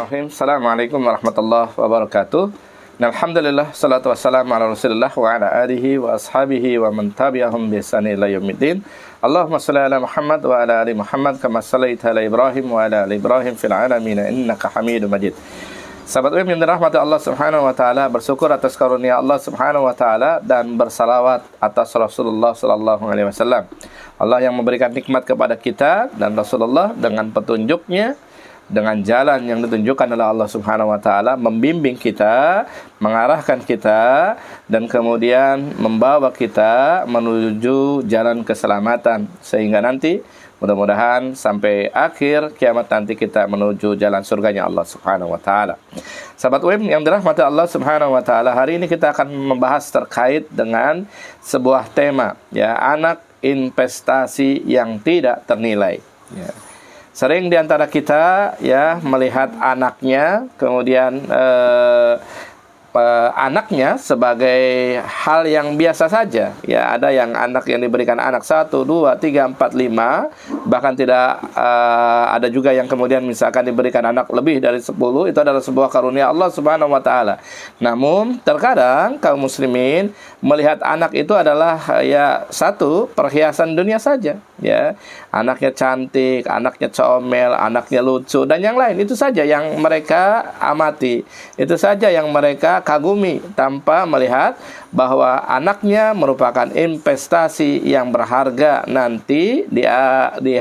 Bismillahirrahmanirrahim. Assalamualaikum warahmatullahi wabarakatuh. Alhamdulillah, salatu wassalamu ala Rasulillah wa ala alihi wa ashabihi wa man tabi'ahum bi ihsan ila yaumiddin. Allahumma shalli ala Muhammad wa ala ali Muhammad kama shallaita ala Ibrahim wa ala ali Ibrahim fil alamin innaka Hamidum Majid. Sahabat UIM yang dirahmati Allah Subhanahu wa taala, bersyukur atas karunia Allah Subhanahu wa taala dan bersalawat atas Rasulullah sallallahu alaihi wasallam. Allah yang memberikan nikmat kepada kita dan Rasulullah dengan petunjuknya, dengan jalan yang ditunjukkan oleh Allah Subhanahu wa taala, membimbing kita, mengarahkan kita, dan kemudian membawa kita menuju jalan keselamatan, sehingga nanti mudah-mudahan sampai akhir kiamat nanti kita menuju jalan surganya Allah Subhanahu wa taala. Sahabat UIM yang dirahmati Allah Subhanahu wa taala, hari ini kita akan membahas terkait dengan sebuah tema, ya, anak investasi yang tidak ternilai, ya. Sering di antara kita, ya, melihat anaknya, kemudian anaknya sebagai hal yang biasa saja. Ya, ada yang anak yang diberikan anak 1, 2, 3, 4, 5, bahkan tidak ada juga yang kemudian misalkan diberikan anak lebih dari 10. Itu adalah sebuah karunia Allah Subhanahu wa taala. Namun terkadang kaum muslimin melihat anak itu adalah ya satu perhiasan dunia saja, ya. Anaknya cantik, anaknya comel, anaknya lucu, dan yang lain itu saja yang mereka amati. Itu saja yang mereka kagumi, tanpa melihat bahwa anaknya merupakan investasi yang berharga nanti di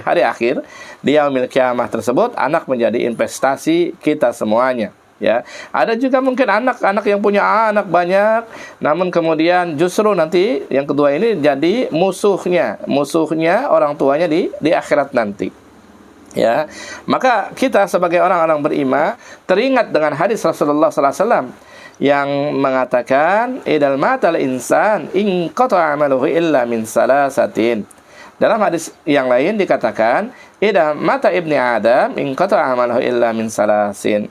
hari akhir, di yaumil kiamah tersebut. Anak menjadi investasi kita semuanya, ya. Ada juga mungkin anak-anak yang punya anak banyak, namun kemudian justru nanti yang kedua ini jadi musuhnya orang tuanya di akhirat nanti, ya. Maka kita sebagai orang-orang beriman teringat dengan hadis Rasulullah sallallahu alaihi wasallam yang mengatakan idal matal insan in qata'a amaluhu illa min salasatin. Dalam hadis yang lain dikatakan idal mata ibni Adam in qata'a amaluhu illa min salasin.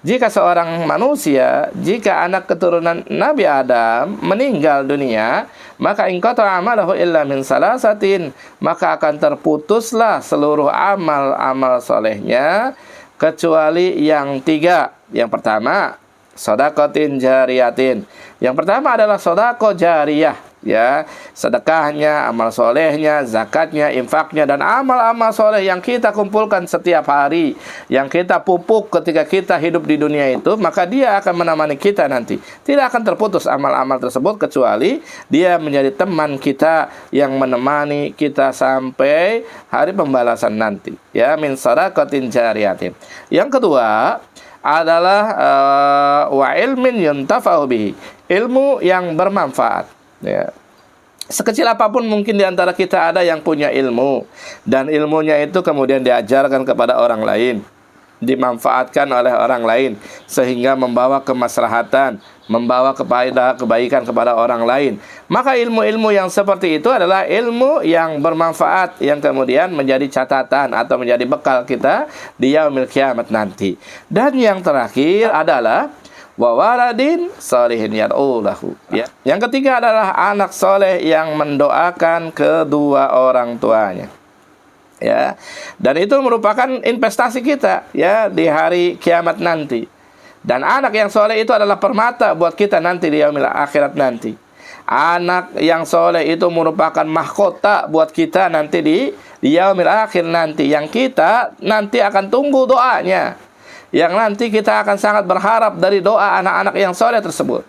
Jika seorang manusia, jika anak keturunan Nabi Adam meninggal dunia, maka in qata'a amaluhu illa min salasatin, maka akan terputuslah seluruh amal-amal solehnya kecuali yang 3. Yang pertama, sedekatin jariyatin. Yang pertama adalah sedekah jariyah, ya, sedekahnya, amal solehnya, zakatnya, infaknya, dan amal-amal soleh yang kita kumpulkan setiap hari, yang kita pupuk ketika kita hidup di dunia itu, maka dia akan menemani kita nanti. Tidak akan terputus amal-amal tersebut kecuali dia menjadi teman kita yang menemani kita sampai hari pembalasan nanti, ya, min sedekatin jariyatin. Yang kedua adalah wa ilmin yuntafa'u bihi, ilmu yang bermanfaat, ya. Sekecil apapun mungkin di antara kita ada yang punya ilmu, dan ilmunya itu kemudian diajarkan kepada orang lain, dimanfaatkan oleh orang lain, sehingga membawa kemaslahatan, membawa kebaikan kepada orang lain. Maka ilmu-ilmu yang seperti itu adalah ilmu yang bermanfaat, yang kemudian menjadi catatan atau menjadi bekal kita di yaumil kiamat nanti. Dan yang terakhir adalah wa waladin sholihin yad'u lahu, ya. Yang ketiga adalah anak soleh yang mendoakan kedua orang tuanya, ya. Dan itu merupakan investasi kita, ya, di hari kiamat nanti. Dan anak yang soleh itu adalah permata buat kita nanti di yaumil akhirat nanti. Anak yang soleh itu merupakan mahkota buat kita nanti di yaumil akhir nanti, yang kita nanti akan tunggu doanya, yang nanti kita akan sangat berharap dari doa anak-anak yang soleh tersebut.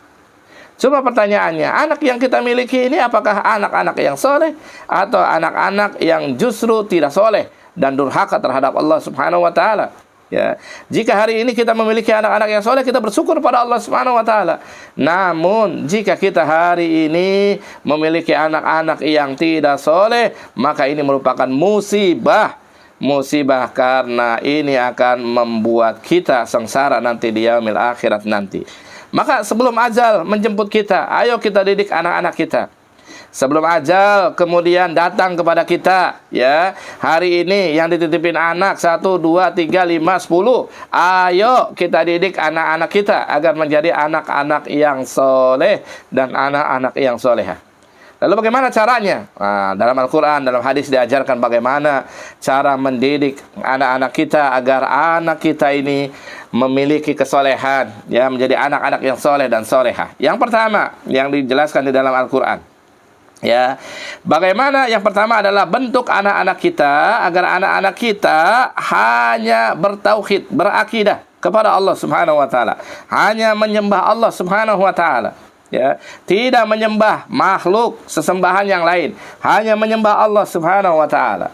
Cuma pertanyaannya, anak yang kita miliki ini apakah anak-anak yang soleh atau anak-anak yang justru tidak soleh dan durhaka terhadap Allah Subhanahu wa taala, ya. Jika hari ini kita memiliki anak-anak yang soleh, kita bersyukur pada Allah Subhanahu wa taala. Namun jika kita hari ini memiliki anak-anak yang tidak soleh, maka ini merupakan musibah karena ini akan membuat kita sengsara nanti di yaumil akhirat nanti. Maka sebelum ajal menjemput kita, ayo kita didik anak-anak kita. Sebelum ajal kemudian datang kepada kita, ya, hari ini yang dititipin anak 1, 2, 3, 5, 10, ayo kita didik anak-anak kita agar menjadi anak-anak yang soleh dan anak-anak yang solehah. Lalu bagaimana caranya? Nah, dalam Al-Quran, dalam hadis diajarkan bagaimana cara mendidik anak-anak kita agar anak kita ini memiliki kesolehan, ya, menjadi anak-anak yang soleh dan solehah. Yang pertama yang dijelaskan di dalam Al-Quran, ya, bagaimana yang pertama adalah bentuk anak-anak kita agar anak-anak kita hanya bertauhid, berakidah kepada Allah Subhanahu wa taala, hanya menyembah Allah Subhanahu wa taala, ya, tidak menyembah makhluk sesembahan yang lain, hanya menyembah Allah Subhanahu wa taala.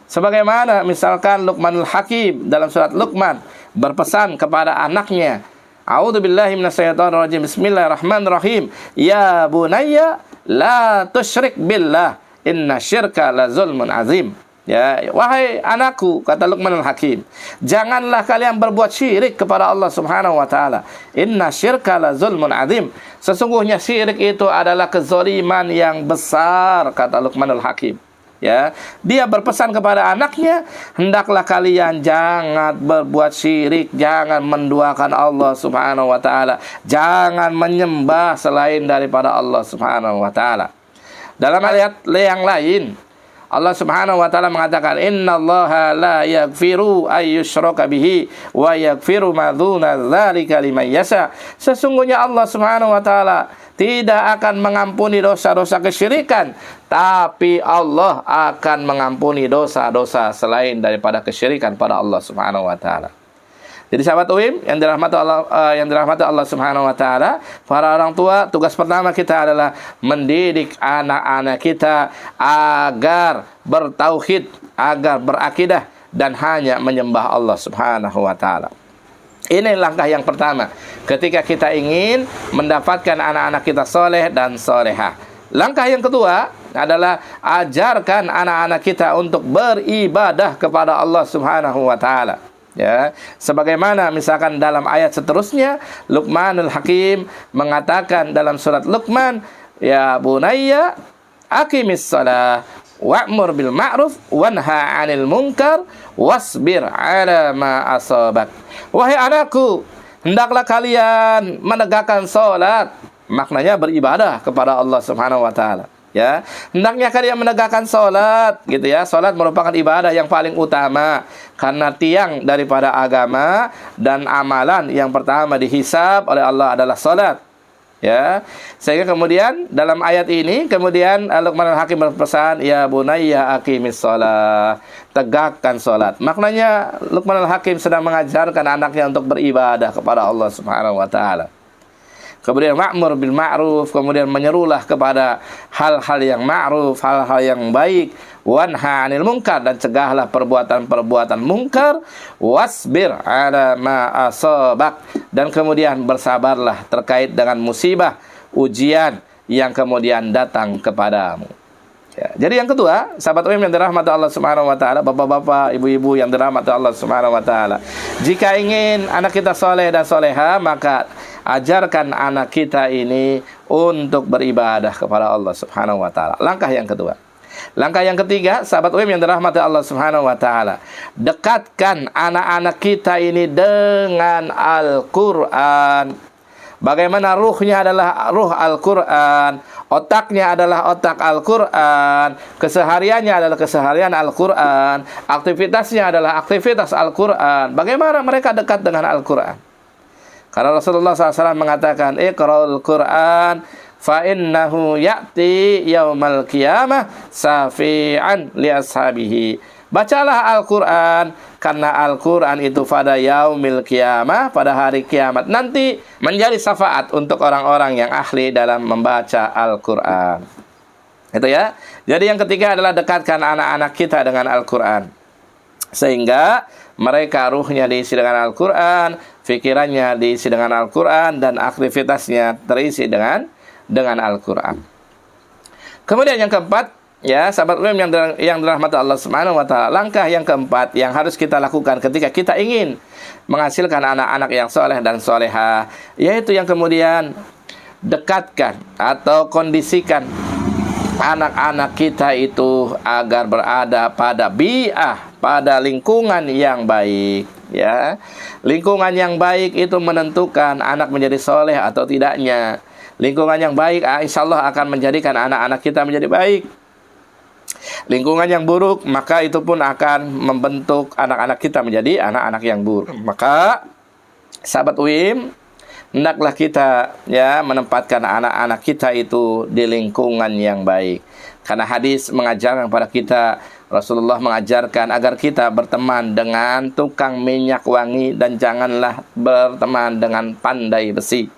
Sebagaimana misalkan Luqmanul Hakim dalam surat Luqman berpesan kepada anaknya, A'udzubillahi minasyaitonirrajim, Bismillahirrahmanirrahim, ya bunayya la tusyrik billah, inna syirka la zulmun azim. Ya, wahai anakku, kata Luqmanul Hakim, janganlah kalian berbuat syirik kepada Allah Subhanahu wa taala. Inna syirka la zulmun azim. Sesungguhnya syirik itu adalah kezaliman yang besar, kata Luqmanul Hakim. Ya, dia berpesan kepada anaknya, hendaklah kalian jangan berbuat syirik, jangan menduakan Allah Subhanahu wa taala, jangan menyembah selain daripada Allah Subhanahu wa taala. Dalam ayat yang lain, Allah Subhanahu wa taala mengatakan, innallaha la yaghfiru ayyushraka bihi wa yaghfiru ma dzuna dzalika liman yasha. Sesungguhnya Allah Subhanahu wa taala tidak akan mengampuni dosa-dosa kesyirikan, tapi Allah akan mengampuni dosa-dosa selain daripada kesyirikan pada Allah Subhanahu wa taala. Jadi sahabat UIM yang dirahmati Allah Subhanahu wa taala, para orang tua, tugas pertama kita adalah mendidik anak-anak kita agar bertauhid, agar berakidah dan hanya menyembah Allah Subhanahu wa taala. Ini langkah yang pertama ketika kita ingin mendapatkan anak-anak kita soleh dan solehah. Langkah yang kedua adalah ajarkan anak-anak kita untuk beribadah kepada Allah Subhanahu wa taala. Ya, sebagaimana misalkan dalam ayat seterusnya Luqmanul Hakim mengatakan dalam surat Luqman, ya bunayya aqimis shalah wa'mur bil ma'ruf wanha 'anil munkar wasbir 'ala ma asabak. Wahai anakku, hendaklah kalian menegakkan salat, maknanya beribadah kepada Allah Subhanahu wa taala. Ya, hendaknya kalian menegakkan salat, gitu ya. Salat merupakan ibadah yang paling utama karena tiang daripada agama dan amalan yang pertama dihisab oleh Allah adalah salat. Ya, sehingga kemudian dalam ayat ini kemudian Luqmanul Hakim berpesan, ya bunayya aqimis shalah, tegakkan salat. Maknanya Luqmanul Hakim sedang mengajarkan anaknya untuk beribadah kepada Allah Subhanahu wa taala. Kemudian ma'mur bil ma'ruf, kemudian menyerulah kepada hal-hal yang ma'ruf, hal-hal yang baik, wanha 'anil munkar, dan cegahlah perbuatan-perbuatan munkar, wasbir 'ala ma asabak, dan kemudian bersabarlah terkait dengan musibah, ujian yang kemudian datang kepadamu. Ya, jadi yang kedua, sahabat UIM yang dirahmati Allah Subhanahu wa taala, bapak-bapak, ibu-ibu yang dirahmati Allah Subhanahu wa taala, jika ingin anak kita soleh dan soleha, maka ajarkan anak kita ini untuk beribadah kepada Allah Subhanahu wa taala. Langkah yang kedua. Langkah yang ketiga, sahabat UIM yang dirahmati Allah Subhanahu wa taala, dekatkan anak-anak kita ini dengan Al-Qur'an. Bagaimana ruhnya adalah ruh Al-Qur'an, otaknya adalah otak Al-Quran, kesehariannya adalah keseharian Al-Quran, aktivitasnya adalah aktivitas Al-Quran. Bagaimana mereka dekat dengan Al-Quran? Karena Rasulullah SAW mengatakan, Iqra'ul Quran fa innahu ya'ti yaumal qiyamah safi'an li ashabihi. Bacalah Al-Quran, karena Al-Quran itu pada yaumil qiyamah, pada hari kiamat nanti menjadi syafaat untuk orang-orang yang ahli dalam membaca Al-Quran. Itu ya. Jadi yang ketiga adalah dekatkan anak-anak kita dengan Al-Quran, sehingga mereka ruhnya diisi dengan Al-Quran, fikirannya diisi dengan Al-Quran, dan aktivitasnya terisi dengan Al-Quran. Kemudian yang keempat, ya, sahabat UIM yang dirahmati Allah Subhanahu wa taala, langkah yang keempat yang harus kita lakukan ketika kita ingin menghasilkan anak-anak yang soleh dan soleha, yaitu yang kemudian dekatkan atau kondisikan anak-anak kita itu agar berada pada bi'ah, pada lingkungan yang baik. Ya, lingkungan yang baik itu menentukan anak menjadi soleh atau tidaknya. Lingkungan yang baik insya Allah akan menjadikan anak-anak kita menjadi baik. Lingkungan yang buruk, maka itu pun akan membentuk anak-anak kita menjadi anak-anak yang buruk. Maka sahabat UIM, hendaklah kita ya menempatkan anak-anak kita itu di lingkungan yang baik. Karena hadis mengajarkan kepada kita, Rasulullah mengajarkan agar kita berteman dengan tukang minyak wangi dan janganlah berteman dengan pandai besi.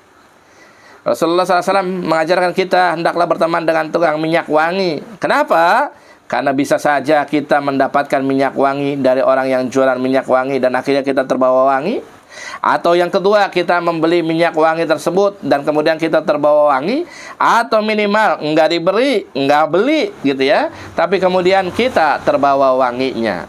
Rasulullah SAW mengajarkan kita hendaklah berteman dengan tukang minyak wangi. Kenapa? Karena bisa saja kita mendapatkan minyak wangi dari orang yang jualan minyak wangi dan akhirnya kita terbawa wangi. Atau yang kedua, kita membeli minyak wangi tersebut dan kemudian kita terbawa wangi. Atau minimal enggak diberi, enggak beli gitu ya, tapi kemudian kita terbawa wanginya.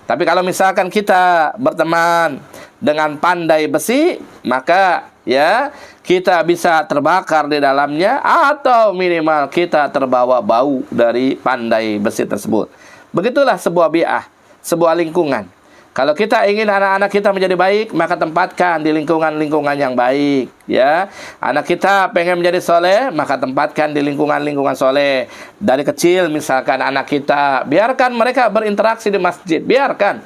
Tapi kalau misalkan kita berteman dengan pandai besi, maka ya kita bisa terbakar di dalamnya, atau minimal kita terbawa bau dari pandai besi tersebut. Begitulah sebuah bi'ah, sebuah lingkungan. Kalau kita ingin anak-anak kita menjadi baik, maka tempatkan di lingkungan-lingkungan yang baik, ya. Anak kita pengen menjadi soleh, maka tempatkan di lingkungan-lingkungan soleh. Dari kecil, misalkan anak kita, biarkan mereka berinteraksi di masjid, biarkan.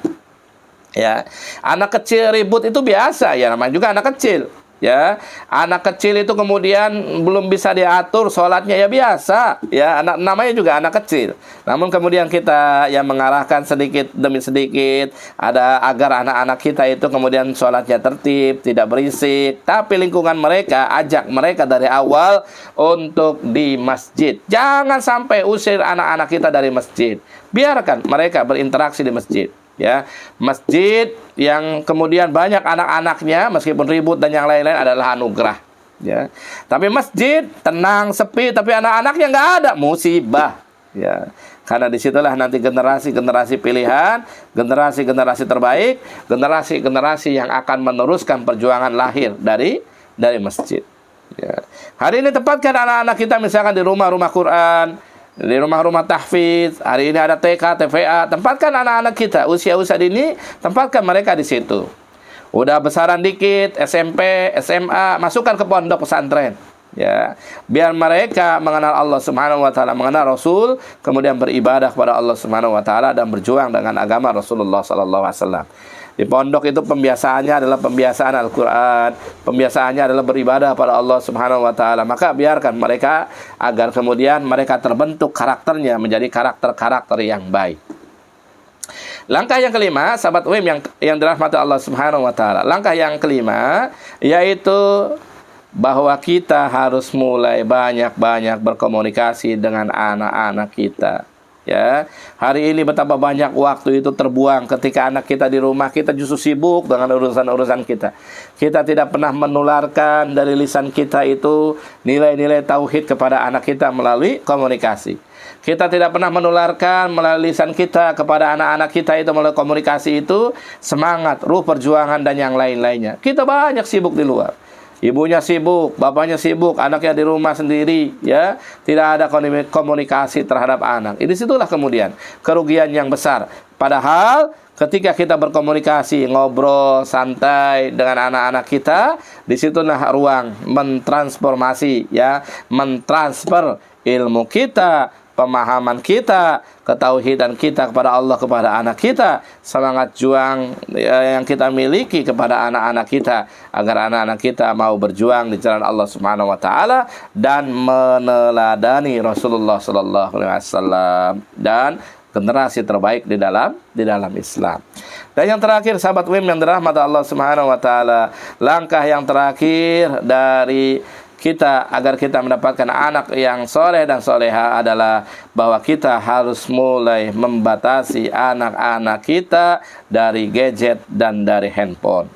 Ya, anak kecil ribut itu biasa, ya, namanya juga anak kecil. Ya, anak kecil itu kemudian belum bisa diatur sholatnya, ya biasa, ya, namanya juga anak kecil. Namun kemudian kita yang mengarahkan sedikit demi sedikit, ada agar anak-anak kita itu kemudian sholatnya tertib, tidak berisik. Tapi lingkungan mereka, ajak mereka dari awal untuk di masjid. Jangan sampai usir anak-anak kita dari masjid. Biarkan mereka berinteraksi di masjid. Ya, masjid yang kemudian banyak anak-anaknya meskipun ribut dan yang lain-lain adalah anugerah. Ya, tapi masjid tenang sepi tapi anak-anaknya nggak ada, musibah. Ya, karena disitulah nanti generasi-generasi pilihan, generasi-generasi terbaik, generasi-generasi yang akan meneruskan perjuangan lahir dari masjid. Ya. Hari ini tempatkan anak-anak kita misalkan di rumah-rumah Quran, di rumah-rumah tahfidz. Hari ini ada TK, TVA. Tempatkan anak-anak kita usia-usia dini, tempatkan mereka di situ. Udah besaran dikit, SMP, SMA, masukkan ke pondok pesantren. Ya, biar mereka mengenal Allah Subhanahu wa taala, mengenal Rasul, kemudian beribadah kepada Allah Subhanahu wa taala dan berjuang dengan agama Rasulullah sallallahu alaihi wasallam. Di pondok itu pembiasaannya adalah pembiasaan Al-Quran, pembiasaannya adalah beribadah pada Allah Subhanahu wa taala. Maka biarkan mereka agar kemudian mereka terbentuk karakternya menjadi karakter-karakter yang baik. Langkah yang kelima, sahabat UIM yang dirahmati Allah Subhanahu wa taala. Langkah yang kelima yaitu bahwa kita harus mulai banyak-banyak berkomunikasi dengan anak-anak kita. Ya, hari ini betapa banyak waktu itu terbuang ketika anak kita di rumah, kita justru sibuk dengan urusan-urusan kita. Kita tidak pernah menularkan dari lisan kita itu nilai-nilai tauhid kepada anak kita melalui komunikasi. Kita tidak pernah menularkan melalui lisan kita kepada anak-anak kita itu melalui komunikasi itu semangat, ruh perjuangan dan yang lain-lainnya. Kita banyak sibuk di luar. Ibunya sibuk, bapaknya sibuk, anaknya di rumah sendiri, ya, tidak ada komunikasi terhadap anak. Ini situlah kemudian kerugian yang besar. Padahal ketika kita berkomunikasi, ngobrol santai dengan anak-anak kita, disitulah ruang mentransformasi, ya, mentransfer ilmu kita, pemahaman kita, ketauhidan kita kepada Allah, kepada anak kita, semangat juang yang kita miliki kepada anak-anak kita, agar anak-anak kita mau berjuang di jalan Allah Subhanahu wa taala dan meneladani Rasulullah sallallahu alaihi wasallam dan generasi terbaik di dalam Islam. Dan yang terakhir, sahabat UIM yang dirahmati Allah Subhanahu wa taala, langkah yang terakhir dari kita agar kita mendapatkan anak yang soleh dan soleha adalah bahwa kita harus mulai membatasi anak-anak kita dari gadget dan dari handphone.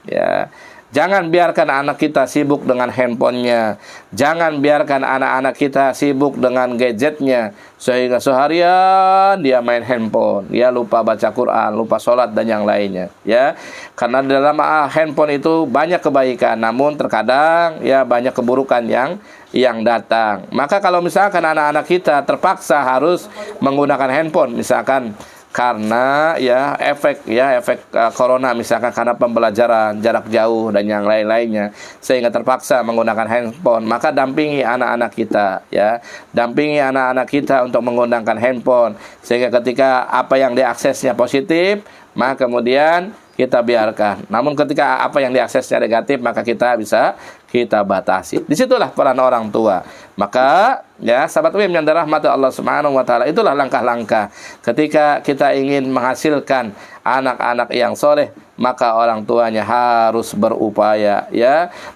Ya, jangan biarkan anak kita sibuk dengan handphonenya. Jangan biarkan anak-anak kita sibuk dengan gadgetnya sehingga seharian dia main handphone, dia lupa baca Quran, lupa sholat dan yang lainnya. Ya, karena dalam handphone itu banyak kebaikan, namun terkadang ya banyak keburukan yang datang. Maka kalau misalkan anak-anak kita terpaksa harus menggunakan handphone, misalkan karena efek corona, misalkan karena pembelajaran jarak jauh dan yang lain-lainnya, sehingga terpaksa menggunakan handphone, maka dampingi anak-anak kita, dampingi anak-anak kita untuk menggunakan handphone, sehingga ketika apa yang diaksesnya positif, maka kemudian kita biarkan. Namun ketika apa yang diaksesnya negatif, maka kita bisa kita batasi. Disitulah peran orang tua. Maka sahabat UIM yang dirahmati Allah Subhanahu wa taala, itulah langkah-langkah ketika kita ingin menghasilkan anak-anak yang soleh, maka orang tuanya harus berupaya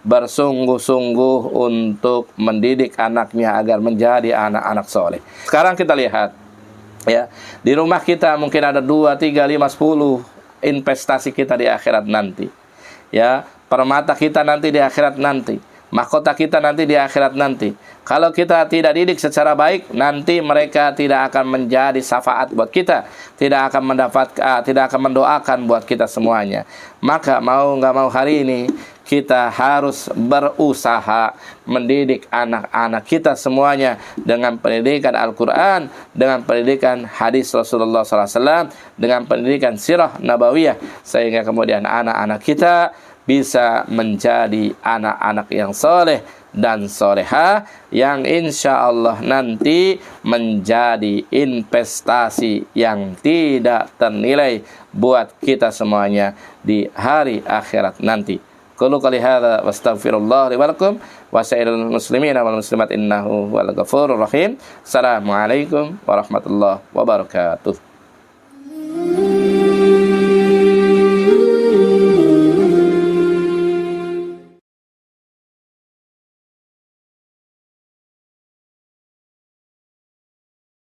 bersungguh-sungguh untuk mendidik anaknya agar menjadi anak-anak soleh. Sekarang kita lihat di rumah kita mungkin ada 2, 3, 5, 10 investasi kita di akhirat nanti, permata kita nanti di akhirat nanti, mahkota kita nanti di akhirat nanti. Kalau kita tidak didik secara baik, nanti mereka tidak akan menjadi syafaat buat kita, tidak akan mendoakan buat kita semuanya. Maka mau nggak mau hari ini kita harus berusaha mendidik anak-anak kita semuanya dengan pendidikan Al-Quran, dengan pendidikan hadis Rasulullah SAW, dengan pendidikan sirah nabawiyah, sehingga kemudian anak-anak kita bisa menjadi anak-anak yang soleh dan soleha, yang insya Allah nanti menjadi investasi yang tidak ternilai buat kita semuanya di hari akhirat nanti. Qulu qali hadza wastaghfirullah li wa lakum wa sa'iril muslimin wal muslimat innahu huwal ghafurur rahim. Assalamualaikum warahmatullahi wabarakatuh.